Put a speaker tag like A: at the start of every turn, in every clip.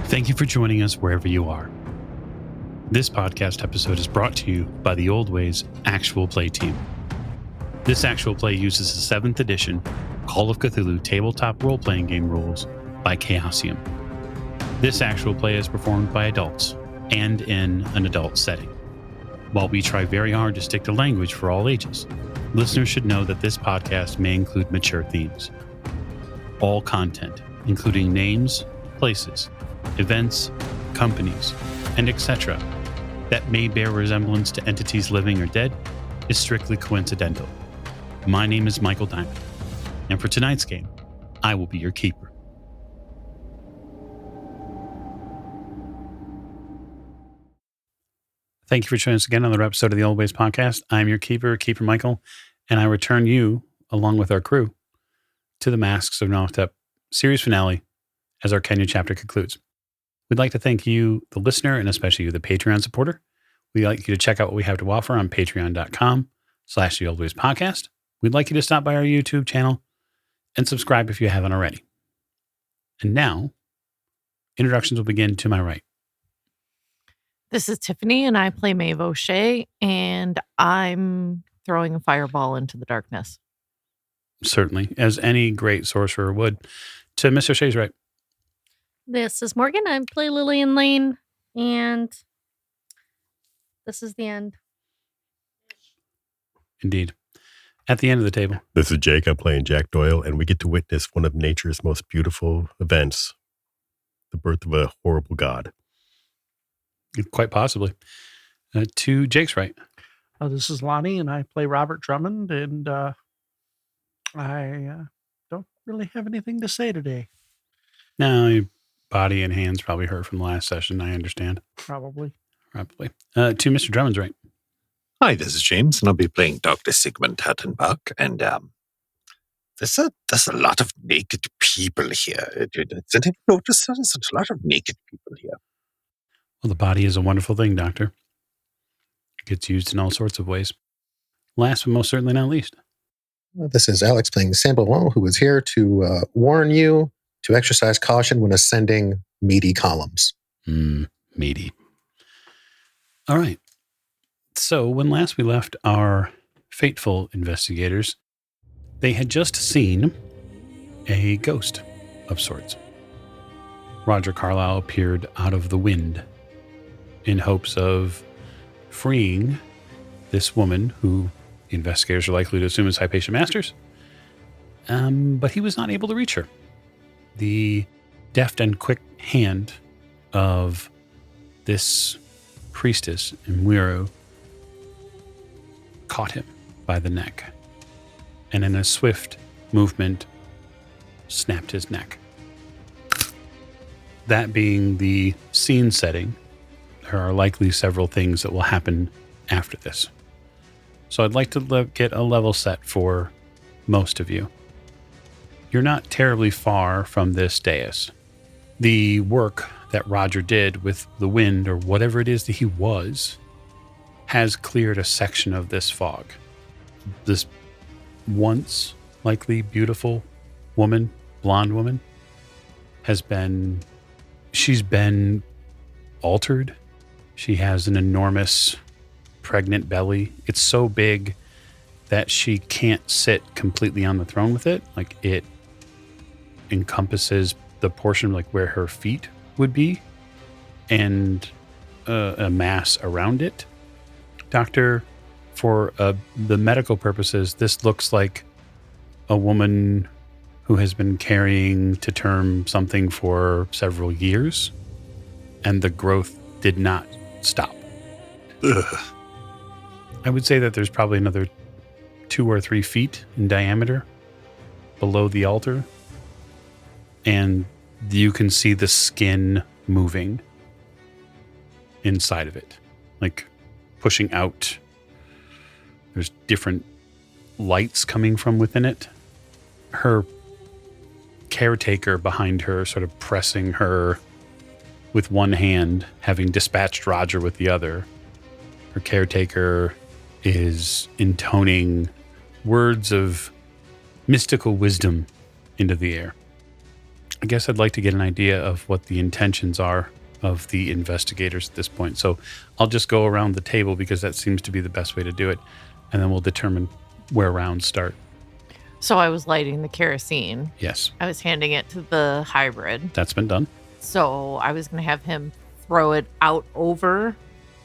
A: Thank you for joining us wherever you are. This podcast episode is brought to you by the Old Ways Actual Play team. This actual play uses the 7th edition Call of Cthulhu tabletop role-playing game rules by Chaosium. This actual play is performed by adults and in an adult setting. While we try very hard to stick to language for all ages, listeners should know that this podcast may include mature themes. All content, including names, places, events, companies, and etc., that may bear resemblance to entities living or dead, is strictly coincidental. My name is Michael Diamond, and for tonight's game, I will be your keeper. Thank you for joining us again on another episode of the Old Ways Podcast. I'm your keeper, Keeper Michael, and I return you, along with our crew, to the Masks of Nyarlathotep series finale as our Kenya chapter concludes. We'd like to thank you, the listener, and especially you, the Patreon supporter. We'd like you to check out what we have to offer on patreon.com/The Old Ways Podcast. We'd like you to stop by our YouTube channel and subscribe if you haven't already. And now, introductions will begin to my right.
B: This is Tiffany, and I play Maeve O'Shea, and I'm throwing a fireball into the darkness.
A: Certainly, as any great sorcerer would. To Mr. O'Shea's right.
C: This is Morgan. I play Lillian Lane, and this is the end.
A: Indeed. At the end of the table.
D: This is Jake. I'm playing Jack Doyle, and we get to witness one of nature's most beautiful events, the birth of a horrible god.
A: Quite possibly. To Jake's right.
E: This is Lonnie, and I play Robert Drummond, and I don't really have anything to say today.
A: No, your body and hands probably hurt from the last session, I understand.
E: Probably.
A: To Mr. Drummond's right.
F: Hi, this is James, and I'll be playing Dr. Sigmund Hattenbach, and there's a lot of naked people here. Did you notice that? There's a lot of naked people here.
A: Well, the body is a wonderful thing, Doctor. It gets used in all sorts of ways. Last but most certainly not least.
G: This is Alex playing Sambo, who is here to warn you to exercise caution when ascending meaty columns.
A: Meaty. All right. So when last we left our fateful investigators, they had just seen a ghost of sorts. Roger Carlyle appeared out of the wind in hopes of freeing this woman who the investigators are likely to assume is Hypatia Masters. But he was not able to reach her. The deft and quick hand of this priestess, M'Weru, caught him by the neck, and in a swift movement, snapped his neck. That being the scene setting, there are likely several things that will happen after this. So I'd like to get a level set for most of you. You're not terribly far from this dais. The work that Roger did with the wind, or whatever it is that he was, has cleared a section of this fog. This once likely beautiful woman, blonde woman, she's been altered. She has an enormous pregnant belly. It's so big that she can't sit completely on the throne with it. Like, it encompasses the portion like where her feet would be and a mass around it. Doctor, for the medical purposes, this looks like a woman who has been carrying to term something for several years, and the growth did not stop.
F: Ugh.
A: I would say that there's probably another 2 or 3 feet in diameter below the altar, and you can see the skin moving inside of it, like pushing out. There's different lights coming from within it. Her caretaker behind her sort of pressing her with one hand, having dispatched Roger with the other. Her caretaker is intoning words of mystical wisdom into the air. I guess I'd like to get an idea of what the intentions are of the investigators at this point. So I'll just go around the table because that seems to be the best way to do it. And then we'll determine where rounds start.
B: So I was lighting the kerosene.
A: Yes,
B: I was handing it to the hybrid.
A: that's been done.
B: So I was going to have him throw it out over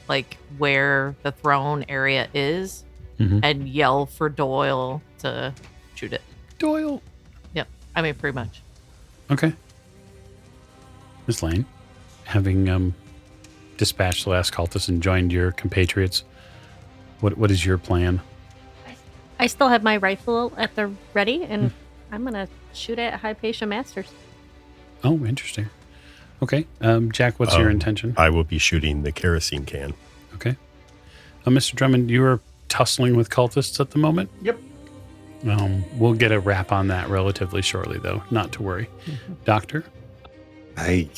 B: like where the throne area is and yell for Doyle to shoot it.
A: Doyle.
B: Yep. I mean, pretty much.
A: Okay. Miss Lane, having dispatched the last cultist and joined your compatriots, what is your plan?
C: I still have my rifle at the ready, and I'm going to shoot at Hypatia Masters.
A: Oh, interesting. Okay. Jack, what's your intention?
D: I will be shooting the kerosene can.
A: Okay. Mr. Drummond, you are tussling with cultists at the moment?
E: Yep.
A: We'll get a wrap on that relatively shortly, though. Not to worry. Doctor?
F: I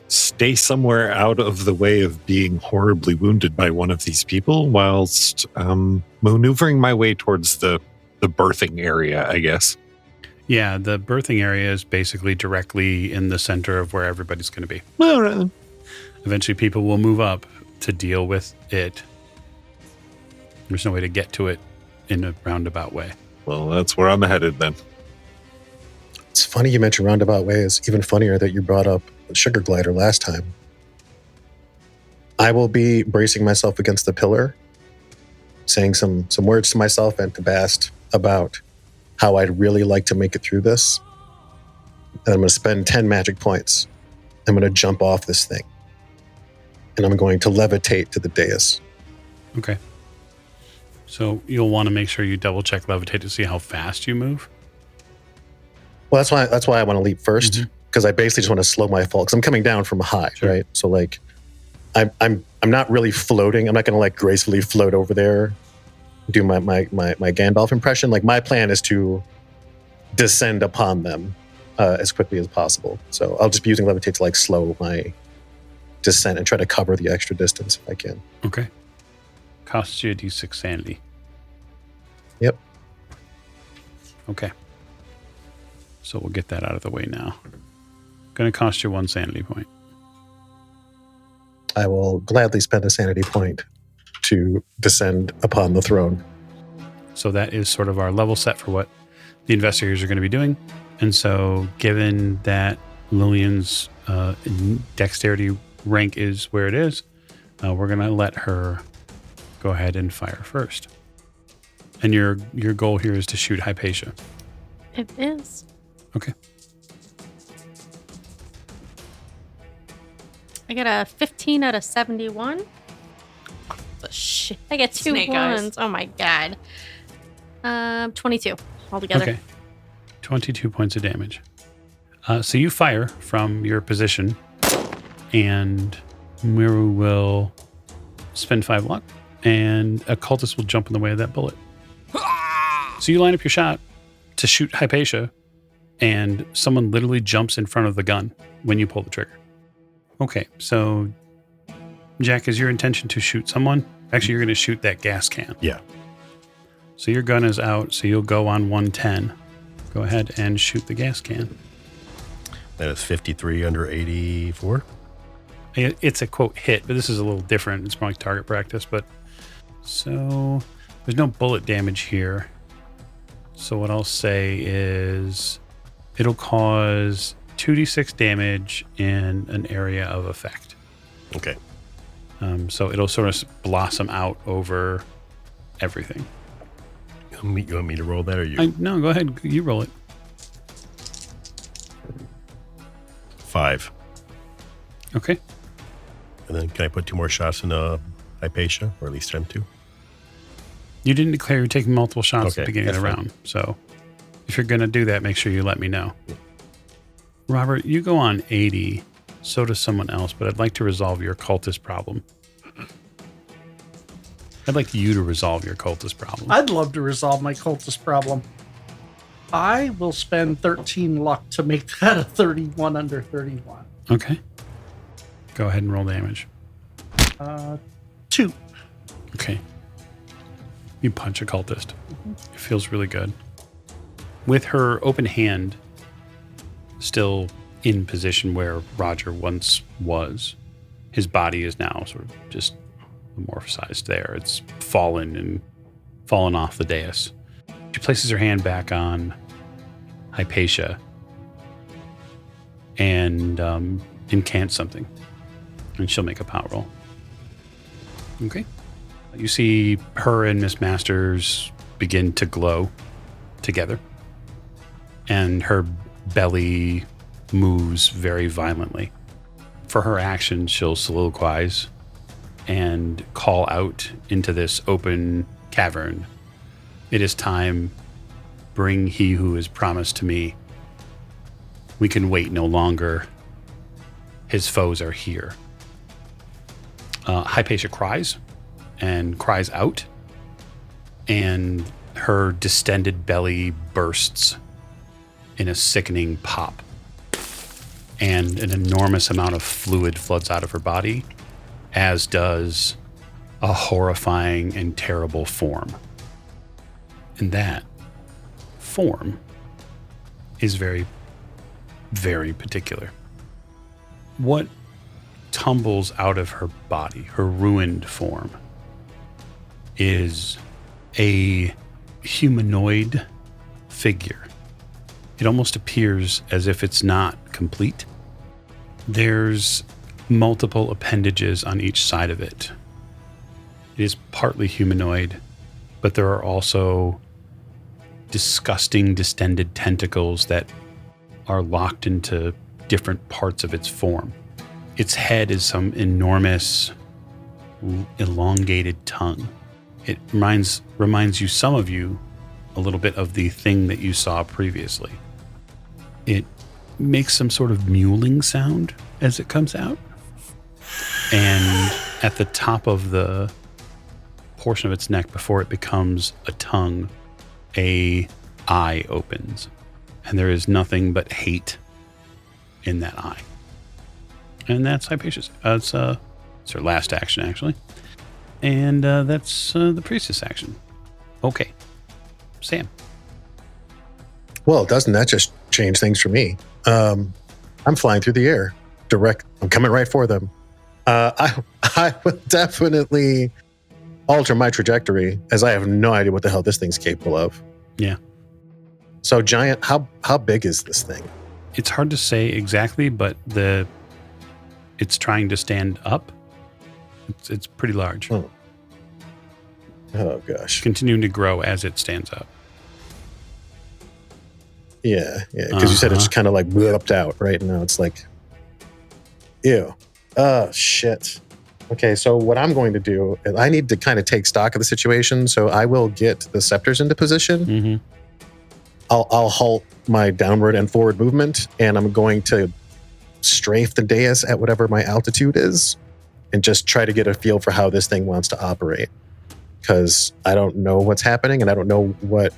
F: stay somewhere out of the way of being horribly wounded by one of these people whilst maneuvering my way towards the birthing area, I guess.
A: Yeah, the birthing area is basically directly in the center of where everybody's going to be.
F: All right, then.
A: Eventually, people will move up to deal with it. There's no way to get to it in a roundabout way.
F: Well, that's where I'm headed then.
G: It's funny you mentioned roundabout ways. Even funnier that you brought up sugar glider last time. I will be bracing myself against the pillar, saying some words to myself and to Bast about how I'd really like to make it through this. And I'm going to spend 10 magic points. I'm going to jump off this thing. And I'm going to levitate to the dais.
A: Okay. So you'll want to make sure you double check levitate to see how fast you move.
G: Well, that's why I want to leap first, because I basically just want to slow my fall, because I'm coming down from high, right? So like, I'm not really floating. I'm not going to like gracefully float over there, do my Gandalf impression. Like my plan is to descend upon them as quickly as possible. So I'll just be using levitate to like slow my descent and try to cover the extra distance if I can.
A: Okay. Costs you a d6 sanity.
G: Yep.
A: Okay. So we'll get that out of the way now. Going to cost you 1 sanity point.
G: I will gladly spend a sanity point to descend upon the throne.
A: So that is sort of our level set for what the investigators are going to be doing. And so given that Lillian's dexterity rank is where it is, we're going to let her go ahead and fire first. And your goal here is to shoot Hypatia.
C: It is.
A: Okay.
C: I got a 15 out of 71. Oh, shit. I get 2
B: Snake eyes.
C: ones. Oh my god. 22 altogether.
A: Okay. 22 points of damage. So you fire from your position, and M'Weru will spend 5 luck, and a cultist will jump in the way of that bullet. So you line up your shot to shoot Hypatia, and someone literally jumps in front of the gun when you pull the trigger. Okay, so Jack, is your intention to shoot someone? Actually, you're going to shoot that gas can.
D: Yeah.
A: So your gun is out, so you'll go on 110. Go ahead and shoot the gas can.
D: That is 53 under 84.
A: It's a quote hit, but this is a little different. It's more like target practice, but so there's no bullet damage here. So what I'll say is it'll cause 2d6 damage in an area of effect.
D: Okay.
A: So it'll sort of blossom out over everything.
D: You want me to roll that or you?
A: No, go ahead. You roll it.
D: 5.
A: Okay.
D: And then can I put 2 more shots in Hypatia, or at least attempt to?
A: You didn't declare you're taking multiple shots at the
D: Okay,
A: beginning of the
D: that's
A: round. So if you're going to do that, make sure you let me know. Robert, you go on 80. So does someone else, but I'd like to resolve your cultist problem. I'd like you to resolve your cultist problem.
E: I'd love to resolve my cultist problem. I will spend 13 luck to make that a 31 under 31.
A: Okay. Go ahead and roll damage.
E: 2.
A: Okay. You punch a cultist. It feels really good. With her open hand, still in position where Roger once was. His body is now sort of just amorphosized there. It's fallen off the dais. She places her hand back on Hypatia and incants something. And she'll make a power roll. Okay. You see her and Miss Masters begin to glow together. And her belly moves very violently. For her action, she'll soliloquize and call out into this open cavern. It is time. Bring he who is promised to me. We can wait no longer. His foes are here. Hypatia cries out, and her distended belly bursts in a sickening pop, and an enormous amount of fluid floods out of her body, as does a horrifying and terrible form. And that form is very, very particular. What tumbles out of her body, her ruined form, is a humanoid figure. It almost appears as if it's not complete. There's multiple appendages on each side of it. It is partly humanoid, but there are also disgusting, distended tentacles that are locked into different parts of its form. Its head is some enormous, elongated tongue. It reminds you, some of you, a little bit of the thing that you saw previously. It makes some sort of mewling sound as it comes out. And at the top of the portion of its neck, before it becomes a tongue, a eye opens. And there is nothing but hate in that eye. And that's Hypatia's. It's her last action, actually. And that's the priestess action. Okay. Sam.
G: Well, doesn't that just change things for me? I'm flying through the air. I'm coming right for them. I would definitely alter my trajectory, as I have no idea what the hell this thing's capable of.
A: Yeah.
G: So giant, how big is this thing?
A: It's hard to say exactly, but it's trying to stand up. It's pretty large.
G: Oh gosh.
A: Continuing to grow as it stands up.
G: Yeah. Because you said it's kind of like whipped out right now. It's like, ew. Oh, shit. Okay, so what I'm going to do is I need to kind of take stock of the situation. So I will get the scepters into position.
A: Mm-hmm.
G: I'll halt my downward and forward movement, and I'm going to strafe the dais at whatever my altitude is and just try to get a feel for how this thing wants to operate. Because I don't know what's happening, and I don't know what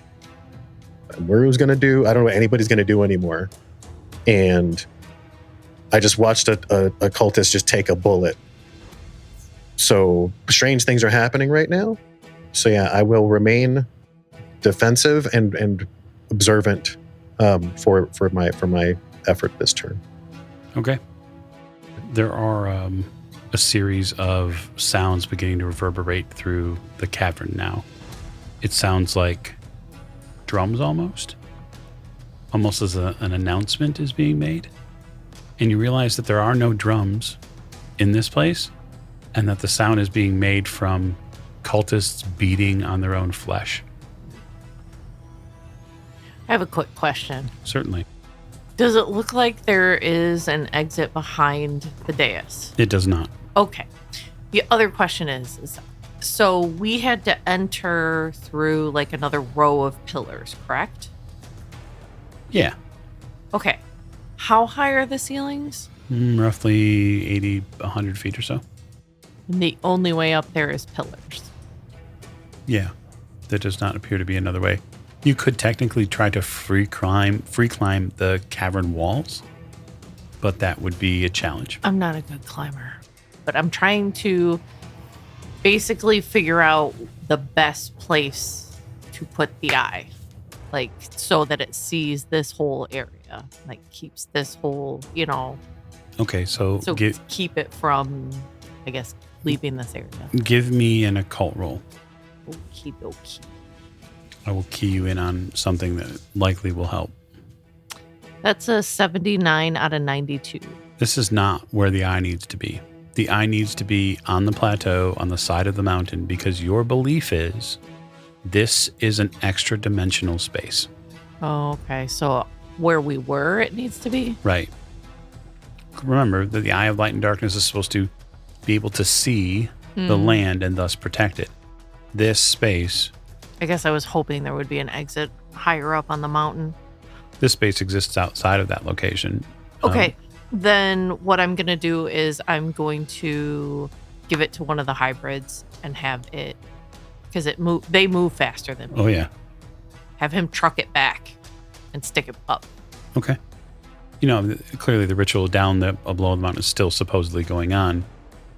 G: M'Weru's going to do. I don't know what anybody's going to do anymore. And I just watched a cultist just take a bullet. So strange things are happening right now. So yeah, I will remain defensive and observant for my effort this turn.
A: Okay. There are a series of sounds beginning to reverberate through the cavern now. It sounds like drums almost as an announcement is being made. And you realize that there are no drums in this place, and that the sound is being made from cultists beating on their own flesh.
B: I have a quick question.
A: Certainly.
B: Does it look like there is an exit behind the dais?
A: It does not.
B: Okay. The other question is so we had to enter through like another row of pillars, correct?
A: Yeah.
B: Okay. How high are the ceilings?
A: Roughly 80, 100 feet or so.
B: And the only way up there is pillars.
A: Yeah. There does not appear to be another way. You could technically try to free climb the cavern walls, but that would be a challenge.
B: I'm not a good climber, but I'm trying to basically figure out the best place to put the eye, like so that it sees this whole area. area, like keeps this whole,
A: Okay, so
B: keep it from, I guess, leaving this area.
A: give me an occult roll.
B: Okie dokie.
A: I will key you in on something that likely will help.
B: That's a 79 out of 92.
A: This is not where the eye needs to be. The eye needs to be on the plateau, on the side of the mountain, because your belief is this is an extra dimensional space.
B: Oh, okay. So where we were, it needs to be?
A: Right. Remember that the eye of light and darkness is supposed to be able to see the land and thus protect it. This space...
B: I guess I was hoping there would be an exit higher up on the mountain.
A: This space exists outside of that location.
B: Okay. Then what I'm going to do is I'm going to give it to one of the hybrids and have it... Because they move faster than me.
A: Oh, yeah.
B: Have him truck it back and stick it up.
A: Okay. Clearly the ritual down below the mountain is still supposedly going on.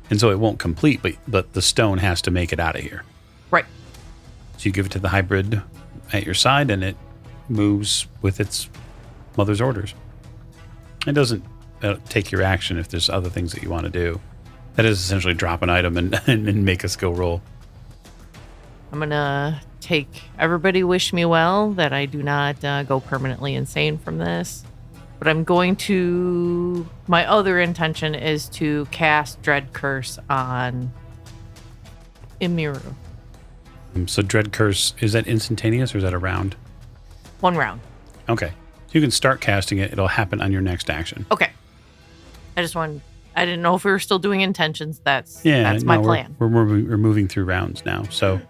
A: And so it won't complete, but the stone has to make it out of here.
B: Right.
A: So you give it to the hybrid at your side, and it moves with its mother's orders. It doesn't take your action if there's other things that you want to do. That is essentially drop an item and make us go roll.
B: I'm going to take everybody wish me well that I do not go permanently insane from this. But I'm going to... My other intention is to cast Dread Curse on M'Weru.
A: So Dread Curse, is that instantaneous or is that a round?
B: 1 round.
A: Okay. So you can start casting it. It'll happen on your next action.
B: Okay. I didn't know if we were still doing intentions. That's my plan.
A: We're moving through rounds now. So,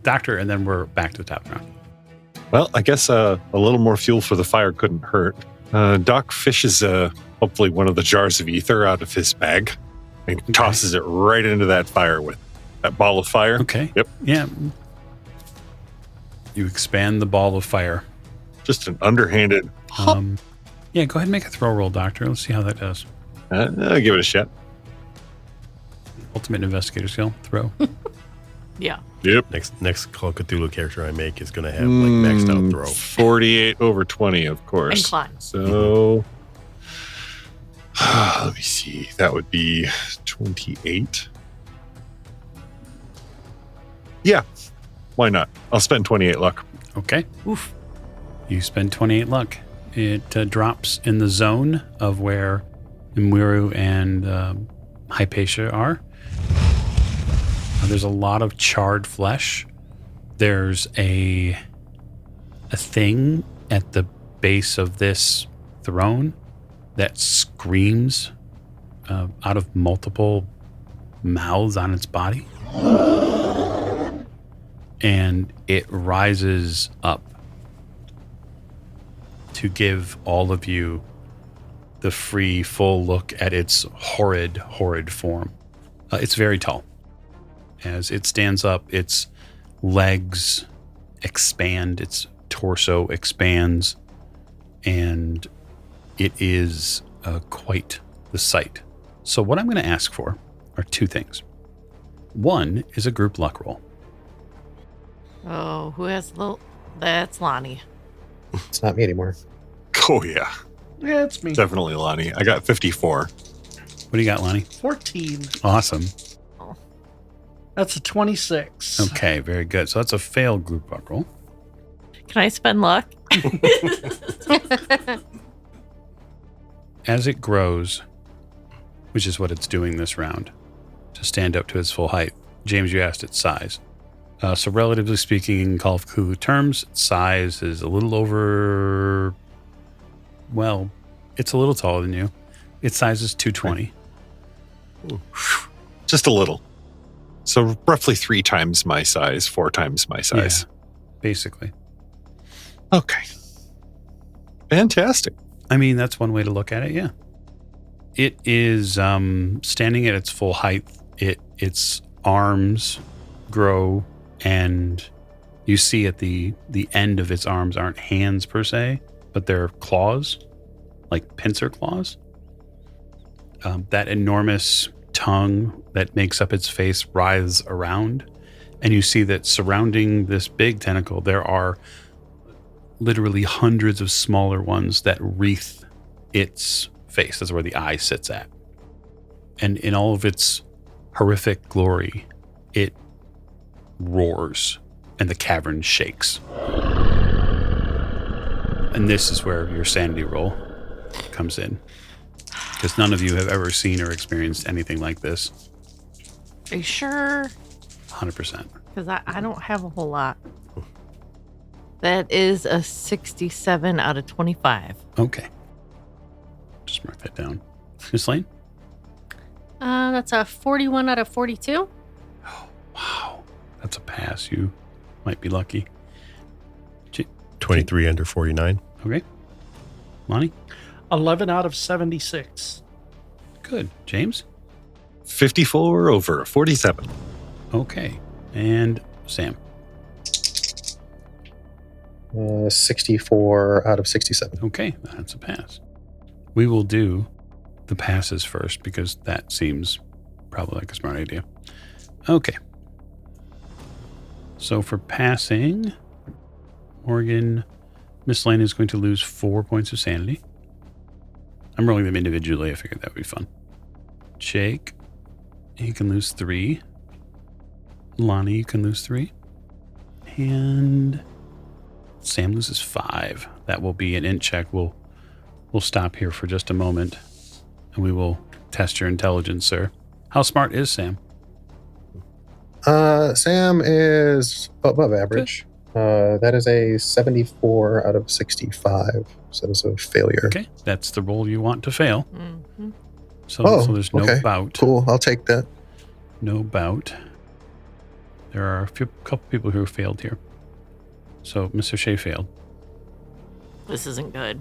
A: Doctor, and then we're back to the top round.
F: Well, I guess a little more fuel for the fire couldn't hurt. Doc fishes hopefully one of the jars of ether out of his bag and tosses it right into that fire with that ball of fire.
A: Okay.
F: Yep.
A: Yeah. You expand the ball of fire.
F: Just an underhanded.
A: Yeah, go ahead and make a throw roll, Doctor. Let's see how that does.
F: I'll give it a shot.
A: Ultimate investigator skill. Throw.
B: Yeah.
F: Yep.
D: Next Call of Cthulhu character I make is going to have maxed out throw.
F: 48 over 20, of course.
B: Incline.
F: So, let me see. That would be 28. Yeah. Why not? I'll spend 28 luck.
A: Okay.
B: Oof.
A: You spend 28 luck. It drops in the zone of where M'Weru and Hypatia are. There's a lot of charred flesh. There's a thing at the base of this throne that screams out of multiple mouths on its body. And it rises up to give all of you the free, full look at its horrid, horrid form. It's very tall. As it stands up, its legs expand, its torso expands, and it is quite the sight. So what I'm going to ask for are 2 things. One is a group luck roll.
B: Oh, who has that's Lonnie.
G: It's not me anymore.
F: Oh, yeah.
E: Yeah, it's me.
F: Definitely Lonnie. I got 54.
A: What do you got, Lonnie?
E: 14.
A: Awesome.
E: That's a 26.
A: Okay, very good. So that's a failed group luck roll.
B: Can I spend luck?
A: As it grows, which is what it's doing this round, to stand up to its full height. James, you asked its size. So relatively speaking, in Call of Cthulhu terms, its size is a little over... Well, it's a little taller than you. Its size is 220.
F: Just a little. So roughly 3 times my size, 4 times my size.
A: Yeah, basically.
F: Okay. Fantastic.
A: I mean, that's one way to look at it, yeah. It is standing at its full height. Its arms grow, and you see at the end of its arms aren't hands per se, but they're claws, like pincer claws. That enormous tongue that makes up its face writhes around, and you see that surrounding this big tentacle there are literally hundreds of smaller ones that wreath its face. That's where the eye sits at. And in all of its horrific glory, it roars and the cavern shakes. And this is where your sanity roll comes in. Because none of you have ever seen or experienced anything like this.
B: Are you sure?
A: 100%.
B: Because I don't have a whole lot. That is a 67 out of 25.
A: Okay. Just mark that down. Miss Lane?
C: That's a 41 out of 42.
A: Oh, wow. That's a pass. You might be lucky.
D: 23 under 49.
A: Okay. Lonnie?
E: 11 out of 76.
A: Good. James?
F: 54 over 47.
A: Okay. And Sam?
G: 64 out of 67.
A: Okay. That's a pass. We will do the passes first because that seems probably like a smart idea. Okay. So for passing, Morgan, Miss Lane is going to lose 4 points of sanity. I'm rolling them individually. I figured that would be fun. Jake, he can lose 3. Lonnie, you can lose 3. And Sam loses 5. That will be an int check. We'll stop here for just a moment, and we will test your intelligence, sir. How smart is Sam?
G: Sam is above average. That is a 74 out of 65. So that's a failure.
A: Okay, that's the roll you want to fail.
B: Mm-hmm.
A: So there's no
G: okay.
A: bout.
G: Cool. I'll take that.
A: No bout. There are a couple people who failed here. So Mr. Shea failed.
B: This isn't good.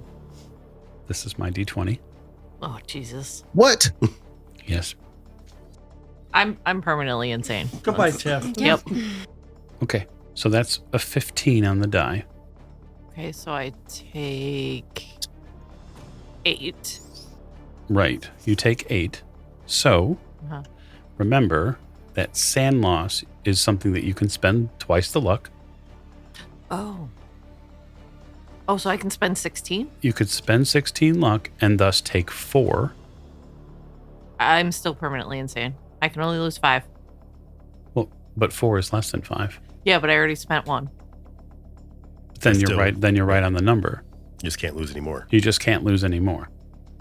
A: This is my D20.
B: Oh, Jesus.
G: What?
A: Yes.
B: I'm permanently insane.
E: Goodbye, Tiff.
B: Yep.
A: Okay, so that's a 15 on the die.
B: Okay, so I take 8.
A: Right, you take 8. So
B: Uh-huh.
A: remember that sand loss is something that you can spend twice the luck.
B: Oh. Oh, so I can spend 16?
A: You could spend 16 luck and thus take 4.
B: I'm still permanently insane. I can only lose 5.
A: Well, but 4 is less than 5.
B: Yeah, but I already spent 1.
A: Then you're
D: Still-
A: right. Then you're right on the number.
D: You just can't lose anymore.
A: You just can't lose any more.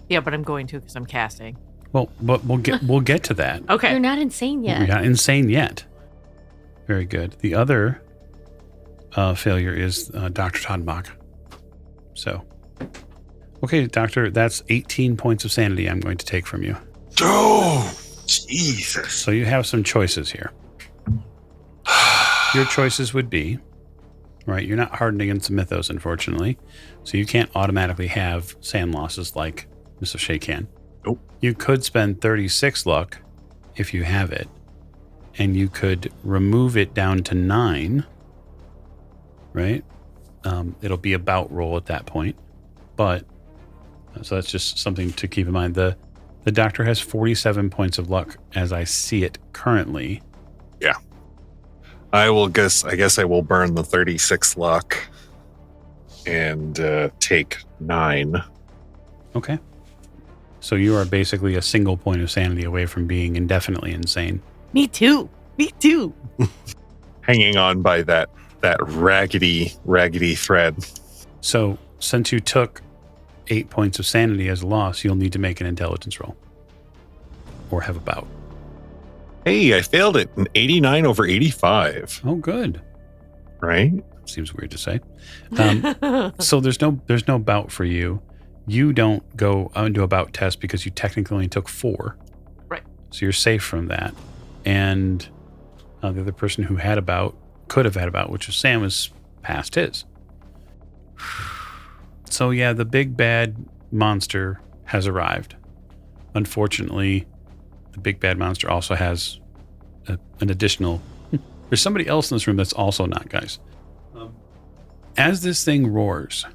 B: Yeah, but I'm going to because I'm casting.
A: Well, but we'll get to that.
B: Okay.
C: You're not insane yet.
A: We're not insane yet. Very good. The other failure is Dr. Todenbach. So, okay, Doctor, that's 18 points of sanity I'm going to take from you.
F: Oh, Jesus.
A: So you have some choices here. Your choices would be, right, you're not hardened against the mythos, unfortunately, so you can't automatically have sand losses like Mr. Shea can.
F: Nope.
A: You could spend 36 luck if you have it, and you could remove it down to 9, right? It'll be a bout roll at that point, but so that's just something to keep in mind. The doctor has 47 points of luck as I see it currently.
F: Yeah. I guess I will burn the 36 luck and take 9.
A: Okay. So you are basically a single point of sanity away from being indefinitely insane.
B: Me too. Me too.
F: Hanging on by that raggedy thread.
A: So since you took 8 points of sanity as a loss, you'll need to make an intelligence roll. Or have a bout.
F: Hey, I failed it. An 89 over 85.
A: Oh, good.
F: Right?
A: Seems weird to say. So there's no bout for you. You don't go into a bout test because you technically only took 4.
B: Right.
A: So you're safe from that. And the other person who had a bout could have had a bout, which was Sam, was past his. So yeah, the big bad monster has arrived. Unfortunately, the big bad monster also has an additional... There's somebody else in this room that's also not, guys. As this thing roars,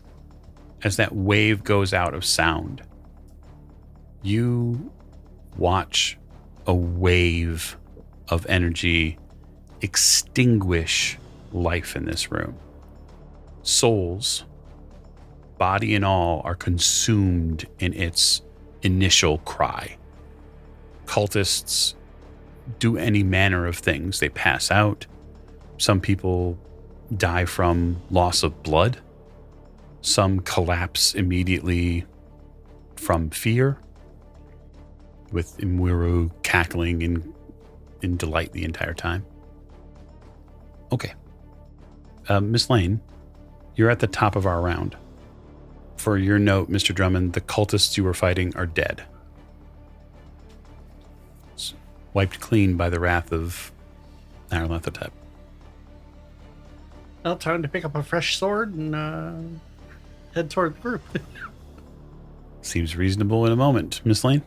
A: as that wave goes out of sound, you watch a wave of energy extinguish life in this room. Souls body and all are consumed in its initial cry. Cultists do any manner of things. They pass out. Some people die from loss of blood. Some collapse immediately from fear, with M'Weru cackling in delight the entire time. Okay. Miss Lane, you're at the top of our round. For your note, Mr. Drummond, the cultists you were fighting are dead. It's wiped clean by the wrath of Nyarlathotep.
E: Well, time to pick up a fresh sword and head toward the group.
A: Seems reasonable in a moment. Miss Lane?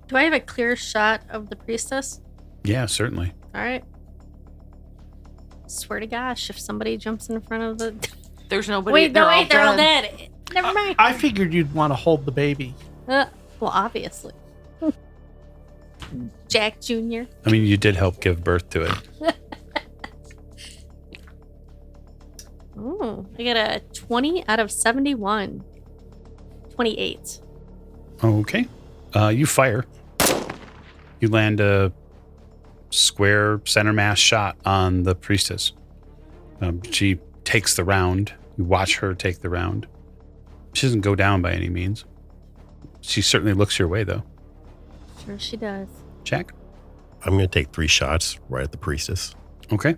C: Do I have a clear shot of the priestess?
A: Yeah, certainly.
C: All right. Swear to gosh, if somebody jumps in front of the...
B: There's nobody.
C: Wait,
B: they're
C: they're all
B: dead.
C: dead. Never mind.
E: I figured you'd want to hold the baby.
C: Well, obviously. Jack Jr.
A: I mean, you did help give birth to it.
C: Ooh, I got a 20 out of 71. 28.
A: Okay. You fire. You land a square center mass shot on the priestess. She takes the round. You watch her take the round. She doesn't go down by any means. She certainly looks your way, though.
C: Sure she does.
A: Jack?
D: I'm going to take 3 shots right at the priestess.
A: Okay.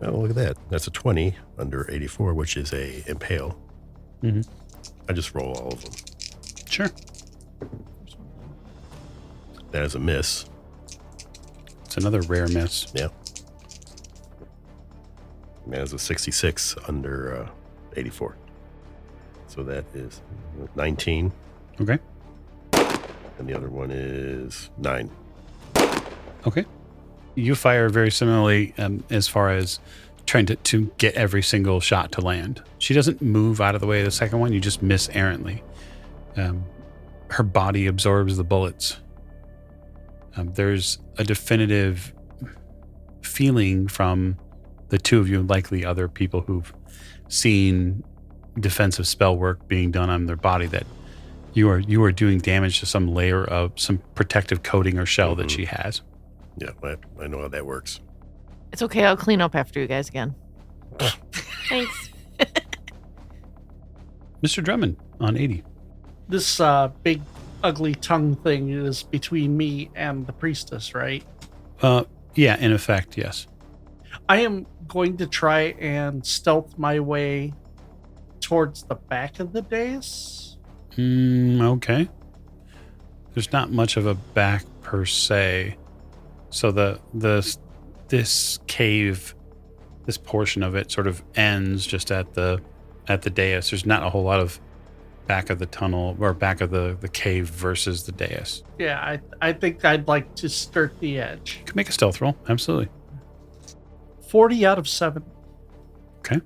D: Oh, look at that. That's a 20 under 84, which is a impale.
A: Mm-hmm.
D: I just roll all of them.
A: Sure.
D: That is a miss.
A: It's another rare miss.
D: Yeah. That is a 66 under 84. So that is 19.
A: Okay.
D: And the other one is 9.
A: Okay. You fire very similarly as far as trying to get every single shot to land. She doesn't move out of the way of the second one. You just miss errantly. Her body absorbs the bullets. There's a definitive feeling from the two of you, likely other people who've seen defensive spell work being done on their body, that you are doing damage to some layer of some protective coating or shell that she has.
D: Yeah, I know how that works.
B: It's okay. I'll clean up after you guys again.
C: Thanks.
A: Mr. Drummond on 80.
E: This big, ugly tongue thing is between me and the priestess, right?
A: Yeah, in effect, yes.
E: I am going to try and stealth my way towards the back of the dais.
A: Okay. There's not much of a back per se. So this cave, this portion of it sort of ends just at the dais. There's not a whole lot of back of the tunnel or back of the cave versus the dais.
E: Yeah, I think I'd like to skirt the edge.
A: You can make a stealth roll, absolutely.
E: 40 out of 7.
A: Okay.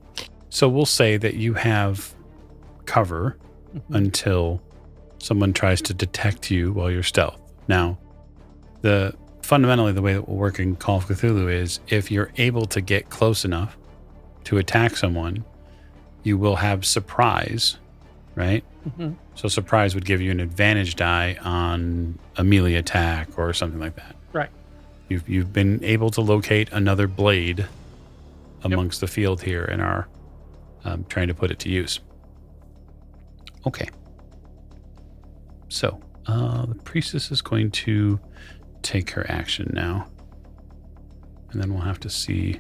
A: So we'll say that you have cover until someone tries to detect you while you're stealth. Now, fundamentally the way that will work in Call of Cthulhu is if you're able to get close enough to attack someone, you will have surprise, right?
E: Mm-hmm.
A: So surprise would give you an advantage die on a melee attack or something like that.
E: Right.
A: You've been able to locate another blade amongst the field here and are trying to put it to use. Okay. So the priestess is going to take her action now, and then we'll have to see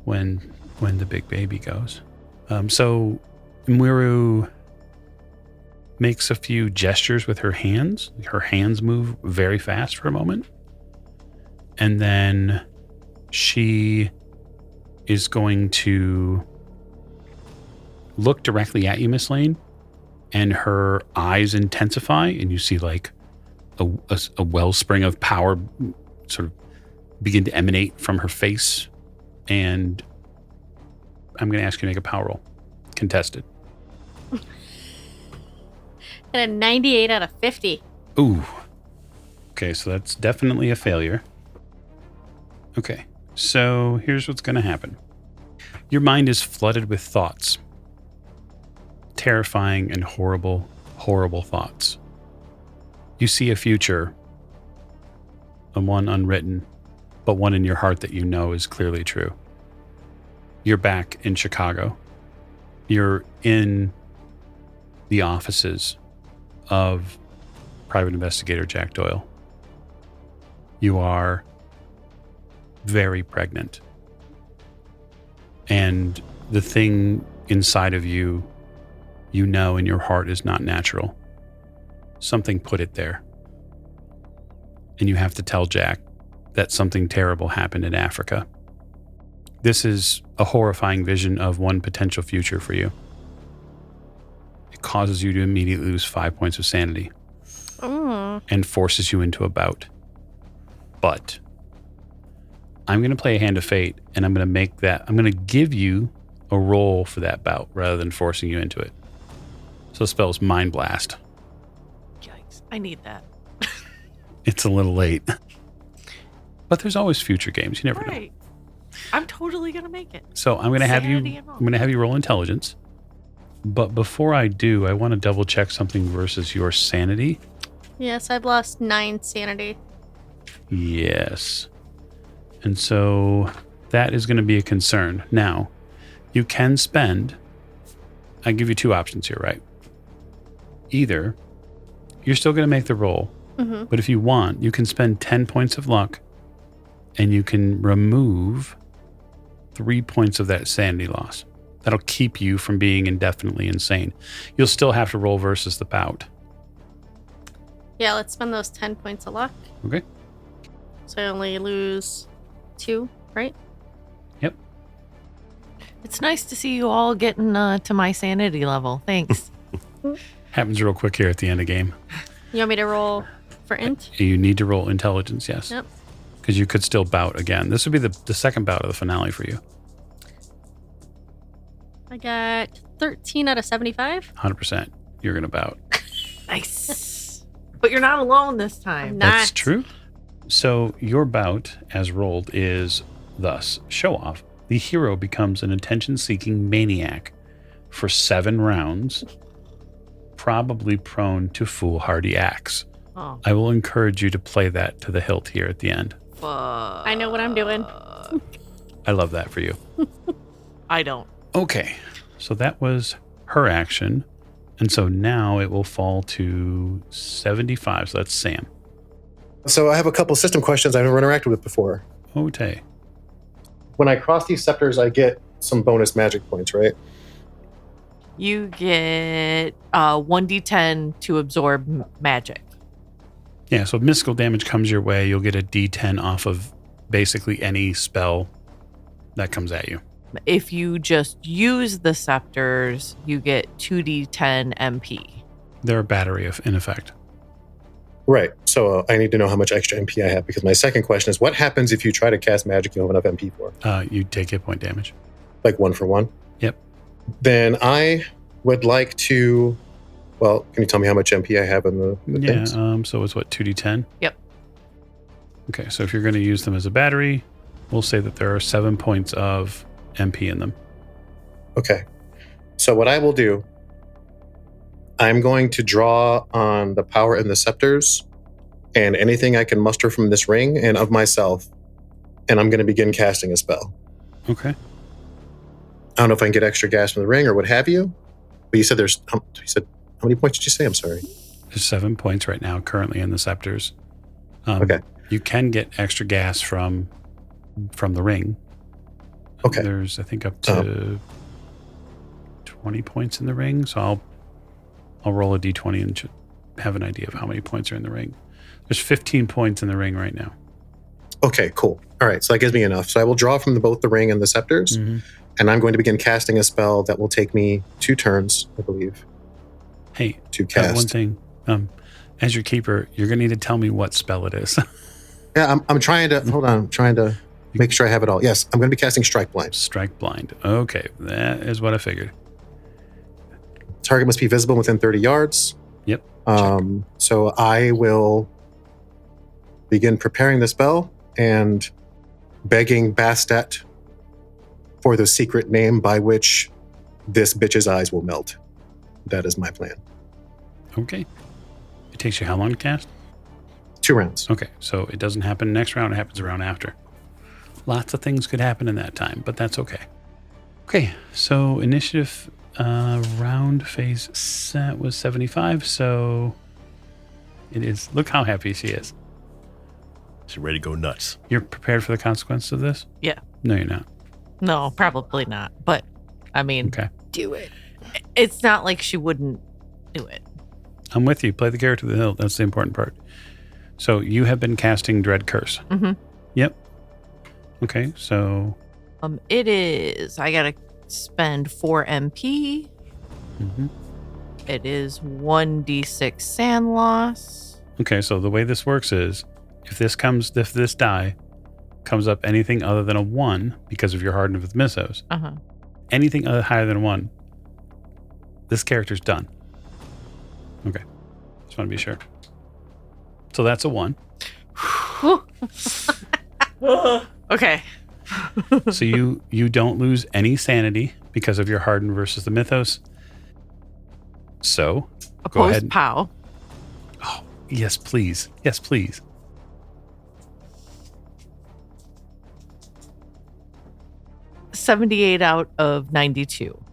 A: when the big baby goes. So M'Weru makes a few gestures with her hands. Her hands move very fast for a moment, and then she is going to look directly at you, Miss Lane, and her eyes intensify, and you see like a wellspring of power sort of begin to emanate from her face. And I'm going to ask you to make a power roll. Contested.
C: And a 98 out of 50.
A: Ooh. Okay, so that's definitely a failure. Okay, so here's what's going to happen. Your mind is flooded with thoughts. Terrifying and horrible, horrible thoughts. You see a future, and one unwritten, but one in your heart that you know is clearly true. You're back in Chicago. You're in the offices of private investigator Jack Doyle. You are very pregnant. And the thing inside of you, you know in your heart is not natural. Something put it there. And you have to tell Jack that something terrible happened in Africa. This is a horrifying vision of one potential future for you. It causes you to immediately lose 5 points of sanity and forces you into a bout. But I'm going to play a hand of fate, and I'm going to give you a roll for that bout rather than forcing you into it. So the spell is Mind Blast.
B: Yikes. I need that.
A: It's a little late. But there's always future games. You never know.
B: I'm totally going to make it.
A: So I'm going to have you roll intelligence. But before I do, I want to double check something versus your sanity.
C: Yes, I've lost 9 sanity.
A: Yes. And so that is going to be a concern. Now, you can spend, I give you 2 options here, right? Either you're still going to make the roll, but if you want, you can spend 10 points of luck and you can remove 3 points of that sanity loss. That'll keep you from being indefinitely insane. You'll still have to roll versus the bout.
C: Yeah, let's spend those 10 points of luck.
A: Okay.
C: So I only lose 2, right?
A: Yep.
B: It's nice to see you all getting to my sanity level. Thanks.
A: Happens real quick here at the end of game.
C: You want me to roll for int?
A: You need to roll intelligence, yes.
C: Yep.
A: Because you could still bout again. This would be the second bout of the finale for you.
C: I got 13 out of 75.
A: 100%. You're going to bout.
B: Nice. But you're not alone this time.
C: I'm not.
A: That's true. So your bout, as rolled, is thus. Show off. The hero becomes an attention-seeking maniac for 7 rounds, probably prone to foolhardy acts.
B: Oh,
A: I will encourage you to play that to the hilt here at the end.
B: fuck.
C: I know what I'm doing.
A: I love that for you.
B: I don't.
A: Okay, so that was her action. And so now it will fall to 75. So that's Sam.
G: So I have a couple system questions I've never interacted with before.
A: Ote.
G: When I cross these scepters, I get some bonus magic points, right?
B: You get 1d10 to absorb magic.
A: Yeah, so if mystical damage comes your way, you'll get a d10 off of basically any spell that comes at you.
B: If you just use the scepters, you get 2d10 MP.
A: They're a battery in effect.
G: Right. So I need to know how much extra MP I have, because my second question is, what happens if you try to cast magic you don't have enough MP for?
A: You take hit point damage.
G: Like 1 for 1?
A: Yep.
G: Then I would like to... Well, can you tell me how much MP I have in the
A: Yeah,
G: things?
A: so it's what, 2d10?
B: Yep.
A: Okay, so if you're going to use them as a battery, we'll say that there are 7 points of MP in them.
G: Okay. So what I will do, I'm going to draw on the power in the scepters and anything I can muster from this ring and of myself, and I'm going to begin casting a spell.
A: Okay.
G: I don't know if I can get extra gas from the ring or what have you, but you said how many points did you say? I'm sorry.
A: There's 7 points right now currently in the scepters.
G: Okay.
A: You can get extra gas from the ring.
G: Okay.
A: There's, I think, up to 20 points in the ring. So I'll roll a d20 and have an idea of how many points are in the ring. There's 15 points in the ring right now.
G: Okay, cool. All right, so that gives me enough. So I will draw from both the ring and the scepters, and I'm going to begin casting a spell that will take me 2 turns, I believe.
A: Hey,
G: to cast.
A: One thing. As your keeper, you're going to need to tell me what spell it is.
G: Yeah, I'm trying to, hold on, I'm trying to make sure I have it all. Yes, I'm going to be casting Strike Blind.
A: Strike Blind. Okay, that is what I figured.
G: Target must be visible within 30 yards.
A: Yep.
G: So I will begin preparing the spell and begging Bastet for the secret name by which this bitch's eyes will melt. That is my plan.
A: Okay. It takes you how long to cast?
G: 2 rounds.
A: Okay, so it doesn't happen next round, it happens a round after. Lots of things could happen in that time, but that's okay. Okay, so initiative round phase set was 75, so it is. Look how happy she is.
D: She's ready to go nuts.
A: You're prepared for the consequences of this?
B: Yeah.
A: No, you're not.
B: No, probably not. But I mean,
A: Okay.
B: do it. It's not like she wouldn't do it.
A: I'm with you. Play the carrot to the hill. That's the important part. So you have been casting Dread Curse.
B: Mm-hmm.
A: Yep. Okay, so...
B: It is... I gotta spend 4 MP.
A: Mm-hmm.
B: It is 1d6 sand loss.
A: Okay, so the way this works is if this die comes up anything other than a 1 because of your hardened with Mythos, anything higher than a 1, this character's done. Okay. Just want to be sure. So that's a 1.
B: Okay.
A: So you don't lose any sanity because of your hardened versus the Mythos. So go ahead.
B: Opposed POW.
A: Oh, yes, please. Yes, please.
B: $78 out of 92.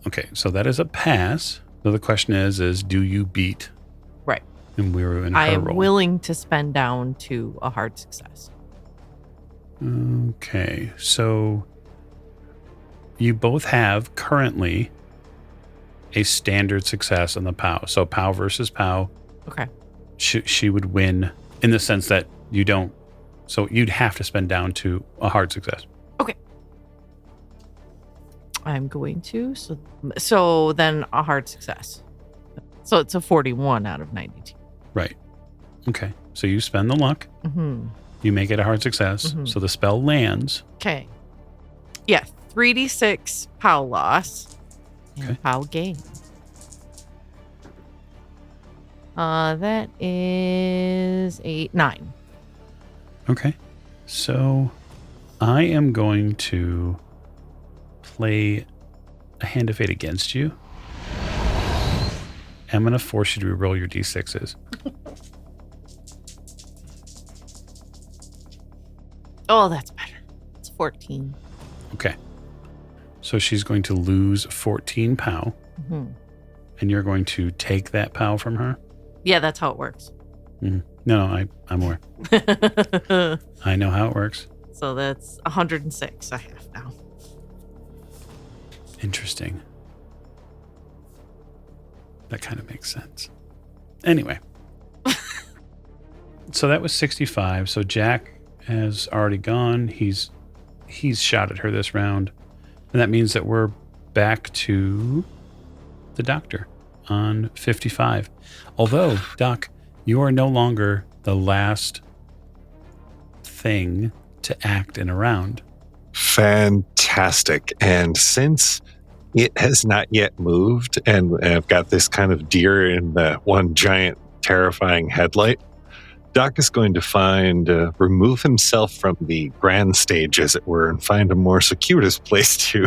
A: Okay, so that is a pass. So the question is do you beat
B: Right.
A: M'Weru and her
B: I am
A: roll?
B: willing to spend down to a hard success.
A: Okay, so you both have currently a standard success on the POW. So POW versus POW.
B: Okay.
A: She would win in the sense that you don't. So you'd have to spend down to a hard success.
B: Okay. I'm going to. So then a hard success. So it's a 41 out of 92.
A: Right. Okay. So you spend the luck.
B: Mm-hmm.
A: You make it a hard success.
B: Mhm.
A: So the spell lands.
B: Okay. Yeah. 3d6 POW loss. And
A: Okay.
B: POW gain. That is 9.
A: Okay. So I am going to play a hand of fate against you. I'm going to force you to roll your d6s.
B: Oh, that's better. It's 14.
A: Okay. So she's going to lose 14 POW,
B: Mm-hmm.
A: and you're going to take that POW from her?
B: Yeah, that's how it works.
A: No, I'm aware. I know how it works.
B: So that's 106 I have now.
A: Interesting. That kind of makes sense. Anyway. So that was 65. So Jack has already gone. He's shot at her this round. And that means that we're back to the doctor on 55. Although, Doc, you are no longer the last thing to act in a round.
F: Fantastic. And since it has not yet moved, and I've got this kind of deer in the one giant terrifying headlight, Doc is going to remove himself from the grand stage, as it were, and find a more circuitous place to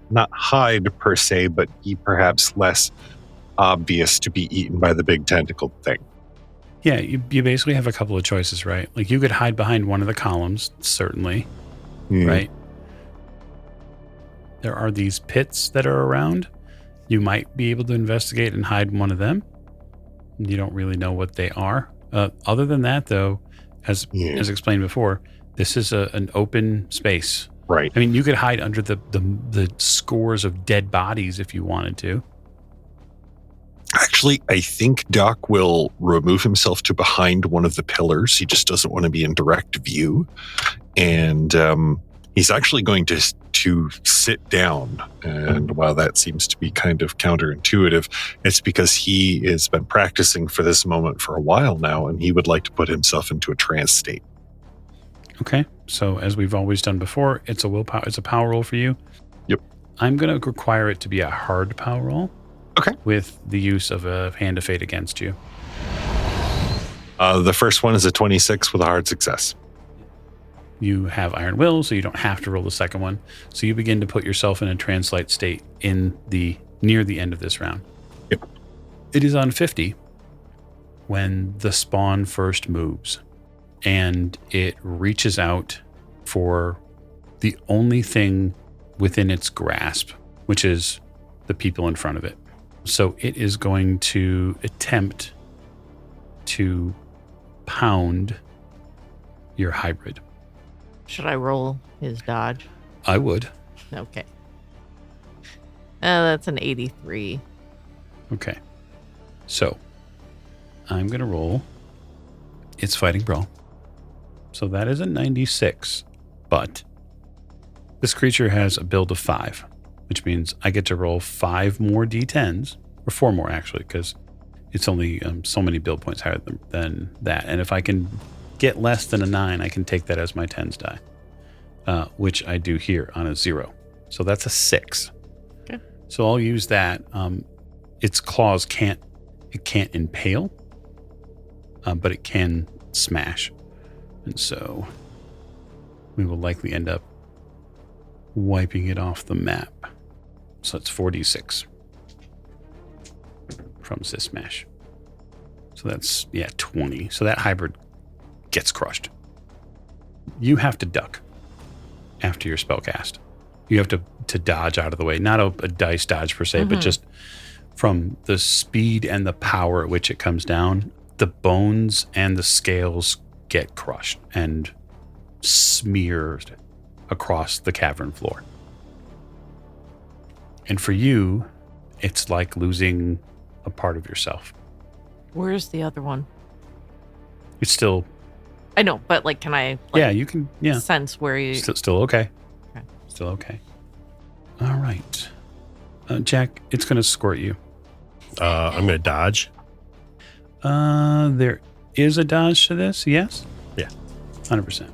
F: not hide per se, but be perhaps less obvious to be eaten by the big tentacled thing.
A: Yeah, you basically have a couple of choices, right? Like you could hide behind one of the columns, certainly, right? There are these pits that are around. You might be able to investigate and hide in one of them. You don't really know what they are. Other than that, though, as explained before, this is an open space.
F: Right.
A: I mean, you could hide under the scores of dead bodies if you wanted to.
F: Actually, I think Doc will remove himself to behind one of the pillars. He just doesn't want to be in direct view. And he's actually going to sit down. And while that seems to be kind of counterintuitive, it's because he has been practicing for this moment for a while now, and he would like to put himself into a trance state.
A: Okay. So as we've always done before, it's a power roll for you.
F: Yep.
A: I'm going to require it to be a hard power roll.
F: Okay.
A: With the use of a hand of fate against you.
F: The first one is a 26 with a hard success.
A: You have Iron Will, so you don't have to roll the second one. So you begin to put yourself in a trance-like state near the end of this round.
D: Yep.
A: It is on 50 when the spawn first moves, and it reaches out for the only thing within its grasp, which is the people in front of it. So it is going to attempt to pound your hybrid.
B: Should I roll his dodge?
A: I would.
B: Okay. That's an 83.
A: Okay. So I'm going to roll its fighting brawl. So that is a 96. But this creature has a build of 5, which means I get to roll 5 more d10s, or 4 more actually, because it's only so many build points higher than that. And if I can get less than a 9, I can take that as my 10s die, which I do here on a 0. So that's a 6.
B: Okay.
A: So I'll use that. Its claws can't impale, but it can smash. And so we will likely end up wiping it off the map. So it's 4d6 from this smash. So that's, 20. So that hybrid gets crushed. You have to duck after your spell cast. You have to dodge out of the way. Not a dice dodge per se, but just from the speed and the power at which it comes down, the bones and the scales get crushed and smeared across the cavern floor. And for you, it's like losing a part of yourself.
B: Where's the other one?
A: It's still...
B: I know, but like, can I
A: you can,
B: sense where you...
A: Still okay.
B: Okay.
A: Still okay. All right. Jack, it's going to squirt you.
D: I'm going to dodge.
A: There is a dodge to this, yes?
D: Yeah.
A: 100%.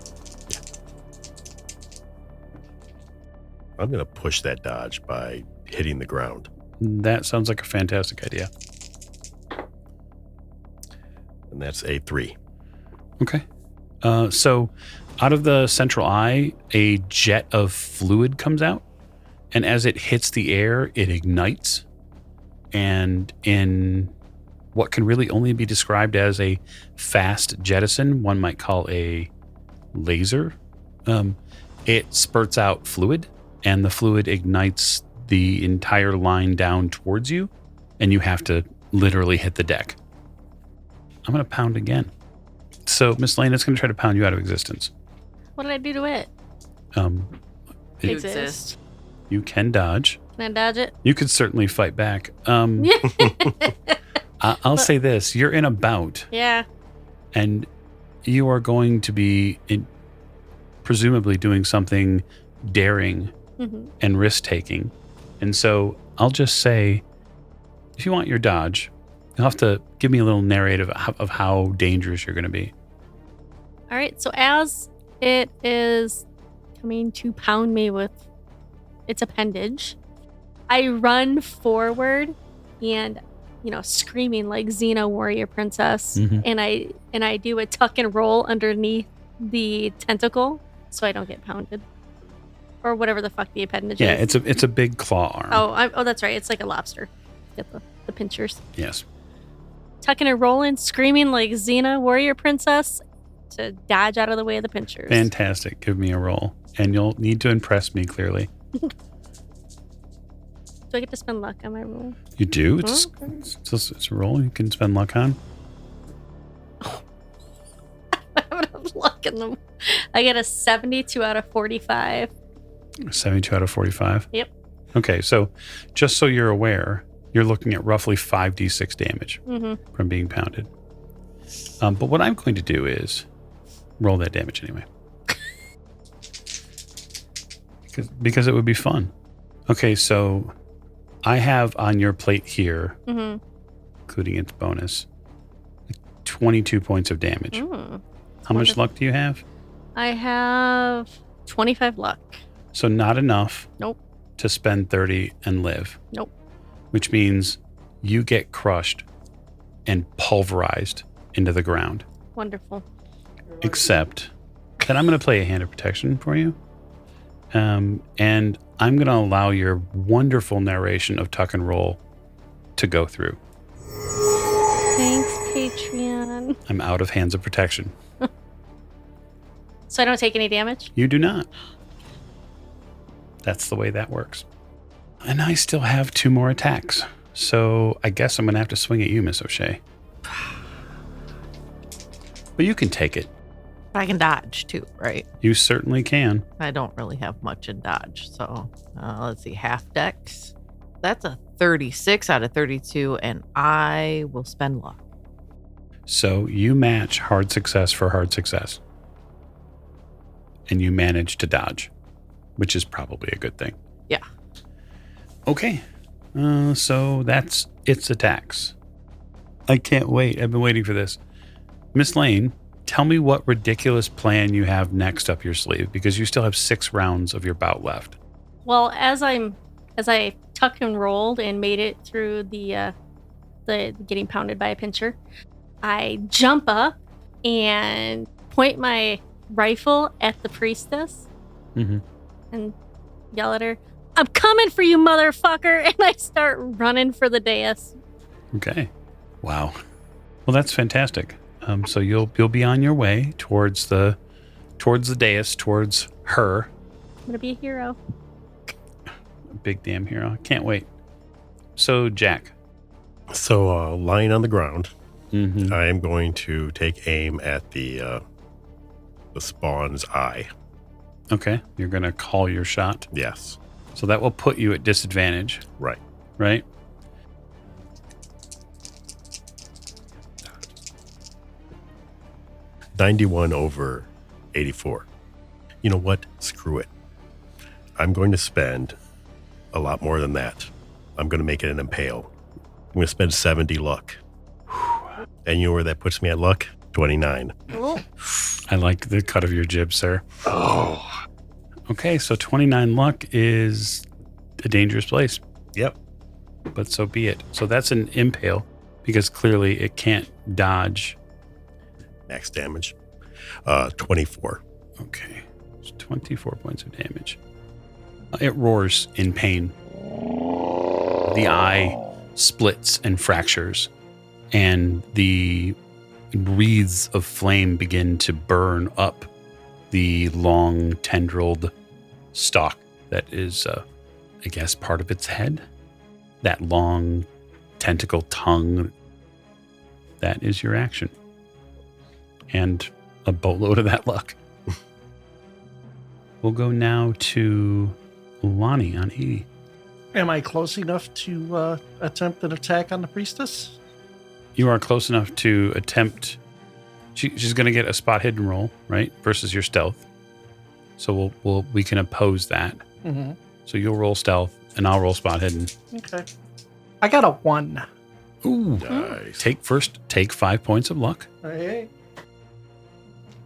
D: I'm going to push that dodge by hitting the ground.
A: That sounds like a fantastic idea.
D: And that's a 3.
A: Okay. So out of the central eye, a jet of fluid comes out. And as it hits the air, it ignites. And in what can really only be described as a fast jettison, one might call a laser, it spurts out fluid, and the fluid ignites the entire line down towards you, and you have to literally hit the deck. I'm going to pound again. So, Miss Lane, it's going to try to pound you out of existence.
C: What did I do to it?
A: It-
B: exist.
A: You can dodge.
C: Can I dodge it?
A: You could certainly fight back. I'll say this. You're in a bout,
C: Yeah.
A: and you are going to be presumably doing something daring and risk-taking. And so I'll just say, if you want your dodge, you'll have to give me a little narrative of how dangerous you're going to be.
C: All right. So as it is coming to pound me with its appendage, I run forward and, screaming like Xena warrior princess. And I do a tuck and roll underneath the tentacle so I don't get pounded. Or whatever the fuck the appendage is.
A: Yeah, it's a big claw arm.
C: Oh, that's right. It's like a lobster. Get the pinchers.
A: Yes.
C: Tucking and rolling, screaming like Xena warrior princess to dodge out of the way of the pinchers.
A: Fantastic. Give me a roll. And you'll need to impress me clearly.
C: Do I get to spend luck on my roll?
A: You do? It's a roll you can spend luck on.
C: I don't have luck in them. I get a 72 out of 45.
A: 72 out of 45?
C: Yep.
A: Okay, so just so you're aware, you're looking at roughly 5d6 damage from being pounded. But what I'm going to do is roll that damage anyway. because it would be fun. Okay, so I have on your plate here, including its bonus, 22 points of damage. How much luck do you have?
C: I have 25 luck.
A: So not enough.
C: Nope.
A: To spend 30 and live.
C: Nope.
A: Which means you get crushed and pulverized into the ground.
C: Wonderful.
A: Except Then I'm going to play a hand of protection for you. And I'm going to allow your wonderful narration of Tuck and Roll to go through.
C: Thanks, Patreon.
A: I'm out of hands of protection.
C: So I don't take any damage?
A: You do not. That's the way that works. And I still have 2 more attacks. So I guess I'm going to have to swing at you, Miss O'Shea. But you can take it.
B: I can dodge too, right?
A: You certainly can.
B: I don't really have much in dodge. So let's see, half dex. That's a 36 out of 32, and I will spend luck.
A: So you match hard success for hard success. And you manage to dodge, which is probably a good thing.
B: Yeah.
A: Okay. So that's its attacks. I can't wait. I've been waiting for this. Miss Lane, tell me what ridiculous plan you have next up your sleeve, because you still have 6 rounds of your bout left.
C: Well, as I tuck and rolled and made it through the getting pounded by a pincher, I jump up and point my rifle at the priestess and yell at her, "I'm coming for you, motherfucker!" And I start running for the dais.
A: Okay. Wow. Well, that's fantastic. So you'll be on your way towards the dais, towards her.
C: I'm gonna be a hero.
A: A big damn hero. Can't wait. So Jack.
D: So lying on the ground,
A: Mm-hmm.
D: I am going to take aim at the spawn's eye.
A: Okay. You're going to call your shot.
D: Yes.
A: So that will put you at disadvantage.
D: Right.
A: Right?
D: $91 over 84. You know what? Screw it. I'm going to spend a lot more than that. I'm going to make it an impale. I'm going to spend 70 luck. And you know where that puts me at luck? 29.
A: I like the cut of your jib, sir.
F: Oh.
A: Okay, so 29 luck is a dangerous place.
D: Yep.
A: But so be it. So that's an impale, because clearly it can't dodge.
D: Max damage. 24.
A: Okay. It's 24 points of damage. It roars in pain. The eye splits and fractures, and the wreaths of flame begin to burn up the long tendrilled stalk that is, I guess, part of its head. That long tentacle tongue. That is your action. And a boatload of that luck. We'll go now to Lonnie on Edie.
E: Am I close enough to attempt an attack on the priestess?
A: You are close enough to attempt. She's going to get a spot hidden roll, right? Versus your stealth. So we can oppose that.
E: Mm-hmm.
A: So you'll roll stealth, and I'll roll spot hidden.
E: Okay. I got a 1.
A: Ooh.
D: Nice.
A: Take 5 points of luck.
E: Hey.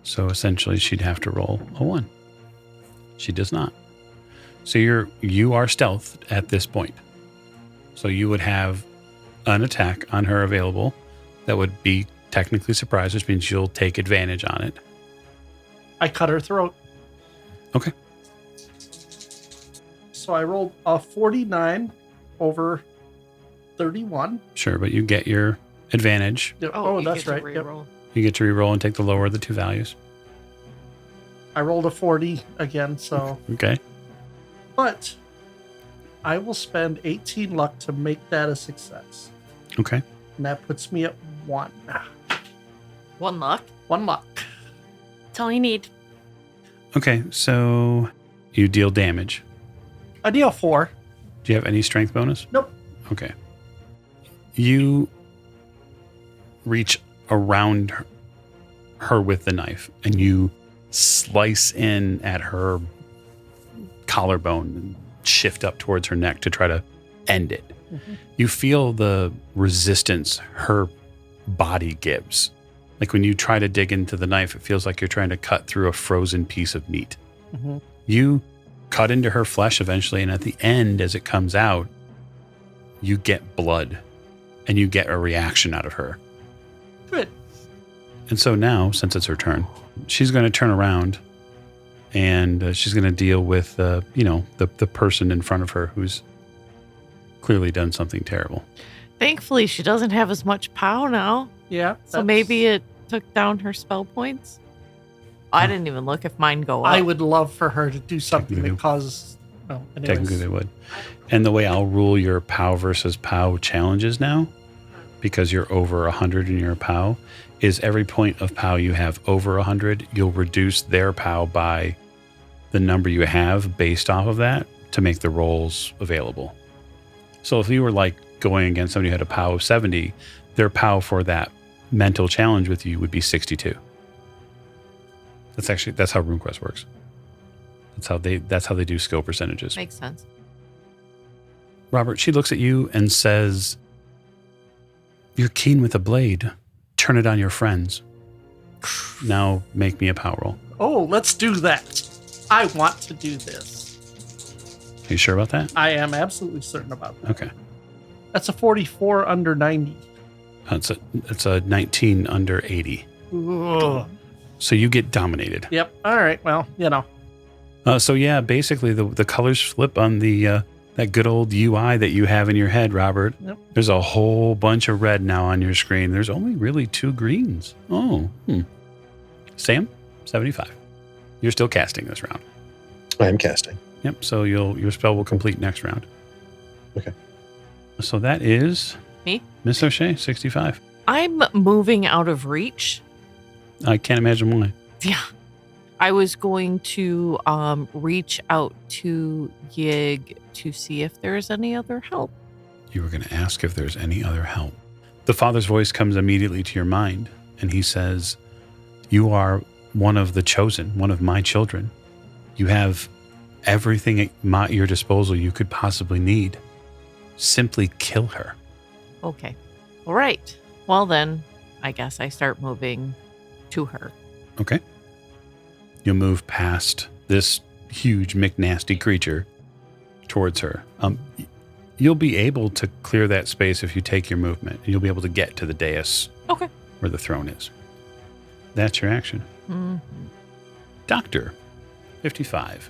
A: So essentially, she'd have to roll a 1. She does not. So you are stealth at this point. So you would have an attack on her available that would be technically surprise, which means you'll take advantage on it.
E: I cut her throat.
A: Okay.
E: So I rolled a 49 over 31.
A: Sure, but you get your advantage.
E: Yeah,
B: Oh,
E: that's
B: get to
E: right. Yep.
B: reroll.
A: You get to reroll and take the lower of the 2 values.
E: I rolled a 40 again, so.
A: Okay.
E: But I will spend 18 luck to make that a success.
A: Okay.
E: And that puts me at 1.
B: 1 luck.
E: 1 luck.
C: That's all you need.
A: Okay, so you deal damage.
E: I deal 4.
A: Do you have any strength bonus?
E: Nope.
A: Okay. You reach around her with the knife, and you slice in at her collarbone and shift up towards her neck to try to end it.
E: Mm-hmm.
A: You feel the resistance her body gives. Like when you try to dig into the knife, it feels like you're trying to cut through a frozen piece of meat.
E: Mm-hmm.
A: You cut into her flesh eventually, and at the end, as it comes out, you get blood, and you get a reaction out of her.
E: Good.
A: And so now, since it's her turn, she's going to turn around and she's going to deal with, the person in front of her who's clearly done something terrible.
B: Thankfully, she doesn't have as much POW now.
E: Yeah.
B: So maybe it took down her spell points. I didn't even look if mine go up.
E: I would love for her to do something
A: Technically.
E: that causes. Oh, anyways.
A: Technically, they would. And the way I'll rule your POW versus POW challenges now, because you're over 100 in your POW, is every point of POW you have over 100, you'll reduce their POW by the number you have based off of that to make the rolls available. So if you were like going against somebody who had a POW of 70, their POW for that mental challenge with you would be 62. That's how RuneQuest works. That's how they do skill percentages.
B: Makes sense.
A: Robert, she looks at you and says, "You're keen with a blade. Turn it on your friends. Now make me a POW roll."
E: Oh, let's do that. I want to do this.
A: Are you sure about that?
E: I am absolutely certain about that.
A: Okay.
E: That's a 44 under 90.
A: It's a 19 under 80.
E: Ugh.
A: So you get dominated.
E: Yep. All right. Well,
A: So yeah, basically the colors flip on the that good old UI that you have in your head, Robert.
E: Yep.
A: There's a whole bunch of red now on your screen. There's only really 2 greens. Oh. Sam, 75. You're still casting this round.
G: I am casting.
A: Yep. So your spell will complete next round.
G: Okay.
A: So that is
B: Me?
A: Miss O'Shea, 65.
B: I'm moving out of reach.
A: I can't imagine why.
B: Yeah. I was going to reach out to Yig to see if there's any other help.
A: You were going to ask if there's any other help. The father's voice comes immediately to your mind, and he says, "You are one of the chosen, one of my children. You have everything at your disposal you could possibly need. Simply kill her."
B: Okay. All right. Well, then, I guess I start moving to her.
A: Okay. You'll move past this huge McNasty creature towards her. You'll be able to clear that space if you take your movement. You'll be able to get to the dais
B: Okay.
A: where the throne is. That's your action.
B: Mm-hmm.
A: Doctor, 55.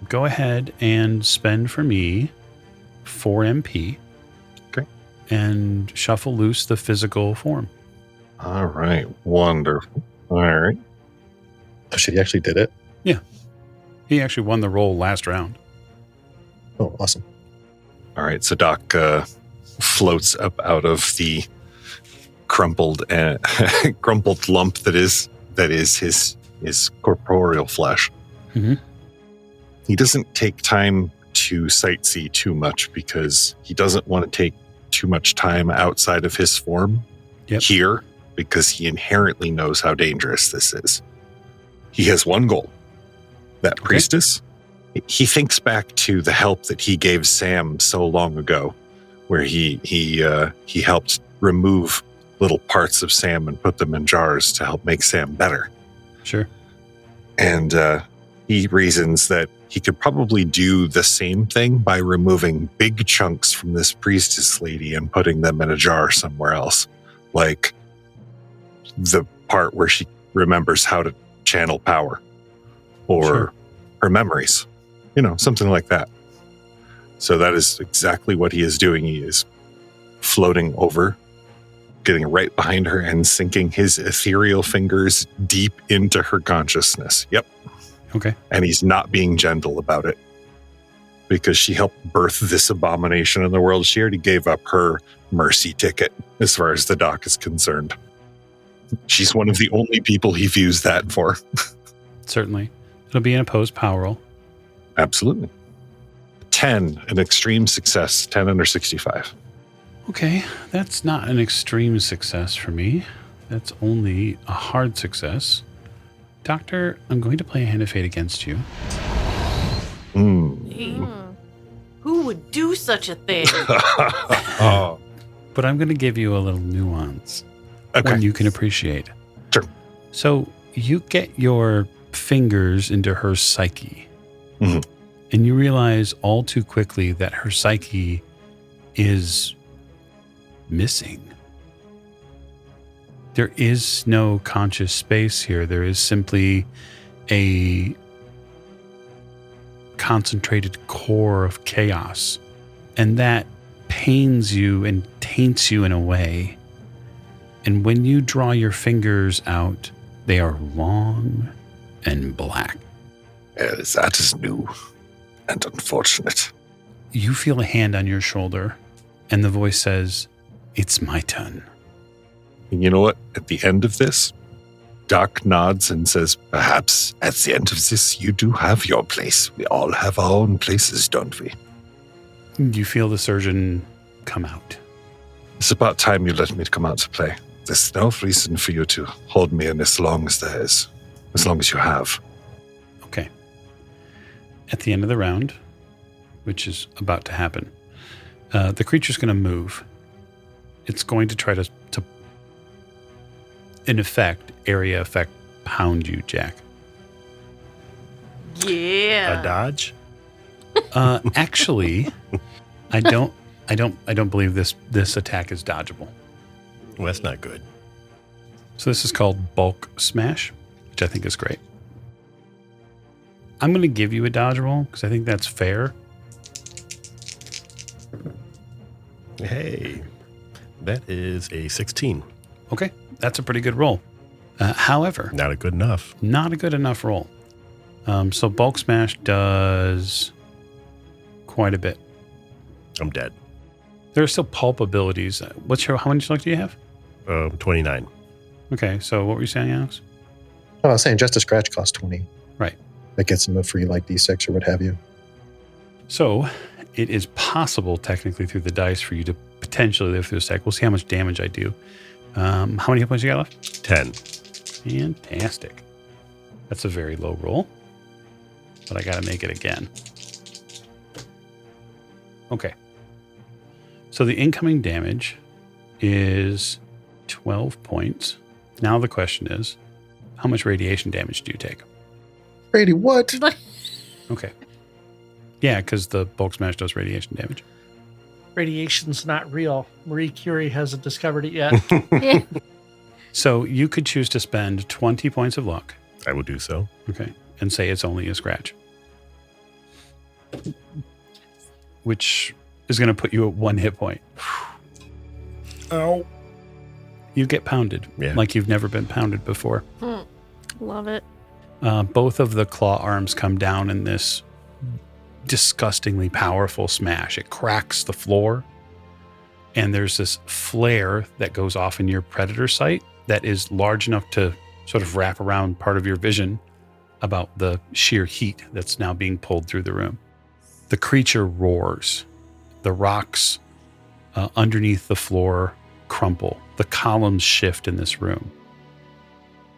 A: Go ahead and spend for me 4 MP.
F: Okay.
A: And shuffle loose the physical form.
F: All right. Wonderful. All right.
G: Oh, shit, he actually did it?
A: He actually won the roll last round.
G: Oh, awesome.
F: All right. So Doc floats up out of the crumpled lump that is his corporeal flesh.
A: Mhm.
F: He doesn't take time to sightsee too much because he doesn't want to take too much time outside of his form here, because he inherently knows how dangerous this is. He has one goal. That priestess. He thinks back to the help that he gave Sam so long ago, where he helped remove little parts of Sam and put them in jars to help make Sam better.
A: Sure.
F: And he reasons that he could probably do the same thing by removing big chunks from this priestess lady and putting them in a jar somewhere else. Like the part where she remembers how to channel power, or her memories, something like that. So that is exactly what he is doing. He is floating over, getting right behind her and sinking his ethereal fingers deep into her consciousness. Yep.
A: Okay.
F: And he's not being gentle about it, because she helped birth this abomination in the world. She already gave up her mercy ticket as far as the doc is concerned. She's one of the only people he views that for.
A: Certainly. It'll be an opposed power roll.
F: Absolutely. 10, an extreme success, 10 under 65.
A: Okay, that's not an extreme success for me. That's only a hard success. Doctor, I'm going to play a hand of fate against you.
B: Hey, who would do such a thing?
F: Oh.
A: But I'm going to give you a little nuance.
F: Okay.
A: One you can appreciate.
F: Sure.
A: So you get your fingers into her psyche.
F: Mhm.
A: And you realize all too quickly that her psyche is missing. There is no conscious space here. There is simply a concentrated core of chaos. And that pains you and taints you in a way. And when you draw your fingers out, they are long and black.
F: That is new and unfortunate.
A: You feel a hand on your shoulder, and the voice says, "It's my turn."
F: And you know what? At the end of this, Doc nods and says, perhaps at the end of this, you do have your place. We all have our own places, don't we?
A: You feel the surgeon come out.
F: It's about time you let me come out to play. There's no reason for you to hold me in as long as there is, as long as you have.
A: Okay. At the end of the round, which is about to happen, the creature's going to move. It's going to try to, in effect, area effect, pound you, Jack.
B: Yeah.
D: A dodge?
A: Actually, I don't believe this attack is dodgeable.
D: Well, that's not good.
A: So this is called bulk smash, which I think is great. I'm going to give you a dodge roll because I think that's fair.
D: Hey, that is a 16.
A: Okay, that's a pretty good roll. However,
D: Not a good enough.
A: not a good enough roll. So bulk smash does quite a bit.
D: I'm dead.
A: There are still pulp abilities. How many luck do you have?
D: 29.
A: Okay, so what were you saying, Alex?
G: Oh, I was saying just a scratch costs 20.
A: Right.
G: That gets them a free like D6 or what have you.
A: So it is possible, technically, through the dice for you to potentially live through this attack. We'll see how much damage I do. How many hit points you got left?
D: 10.
A: Fantastic. That's a very low roll, but I got to make it again. Okay. So the incoming damage is 12 points. Now the question is, how much radiation damage do you take?
G: Brady, what?
A: Okay. Yeah, because the bulk smash does radiation damage.
E: Radiation's not real. Marie Curie hasn't discovered it yet.
A: So you could choose to spend 20 points of luck.
D: I will do so.
A: Okay. And say it's only a scratch. Which is going to put you at 1 hit point.
D: Ow.
A: You get pounded like you've never been pounded before.
C: Love it.
A: Both of the claw arms come down in this disgustingly powerful smash. It cracks the floor, and there's this flare that goes off in your predator sight that is large enough to sort of wrap around part of your vision about the sheer heat that's now being pulled through the room. The creature roars. The rocks underneath the floor crumple. The columns shift in this room.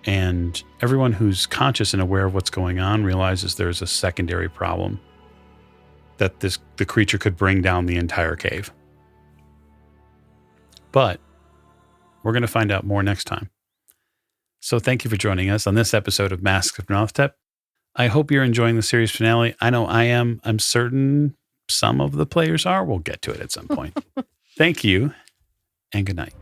A: And everyone who's conscious and aware of what's going on realizes there's a secondary problem, that the creature could bring down the entire cave. But we're going to find out more next time. So thank you for joining us on this episode of Masks of Nyarlathotep. I hope you're enjoying the series finale. I know I am. I'm certain some of the players are. We'll get to it at some point. Thank you, and good night.